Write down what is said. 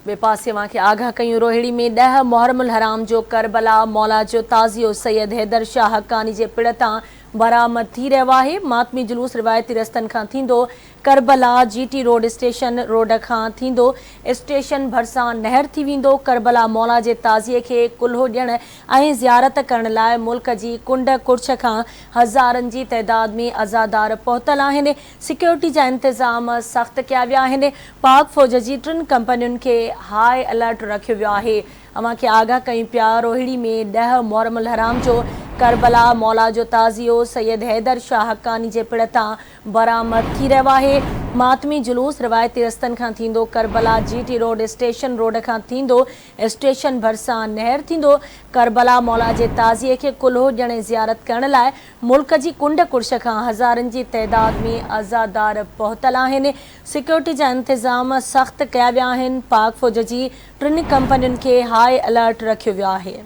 ॿिए पासे मांखे आगाह कयूं रोहिड़ी में 10 मुहर्रमुल हराम जो करबला मौला जो ताज़ियो सैयद हैदर शाह हक्कानी जे पिण तां बरामद थी रहियो आहे। मातमी जुलूस रिवायती रस्तनि खां थींदो Karbala GT road station road खां थींदो स्टेशन भरिसां नहर थी वेंदो। करबला मौला जे ताज़िए खे कुल्हो ॾियण ऐं ज़ियारत करण लाइ मुल्क जी कुंड कुर्छ खां हज़ारनि जी तइदाद में अज़ादार पहुतल आहिनि। सिक्योरिटी जा इंतज़ाम सख़्त कया विया आहिनि। पाक फ़ौज जी 3 कंपनियुनि खे हाई अलर्ट रखियो वियो आहे। अव्हांखे आगाह कयूं पिया रोहिड़ी में 10 मुहर्रमुल हराम जो करबला मौला जो ताज़ियो सैयद हैदर शाह हक्कानी जे पिण तां बरामद थी रहियो आहे। मातमी जुलूस रिवायती रस्तनि खां थींदो Karbala GT road station road खां थींदो स्टेशन भरिसां नहर थींदो। करबला मौला जे ताज़िए खे कुल्हो ॾियण ऐं ज़ियारत करण लाइ मुल्क जी कुंड कुर्छ खां हज़ारनि जी तइदाद में अज़ादार पहुतल आहिनि। सिक्योरिटी जा इंतज़ाम सख़्त कया विया आहिनि। पाक फ़ौज जी 3 कंपनियुनि खे हाई अलर्ट रखियो वियो आहे।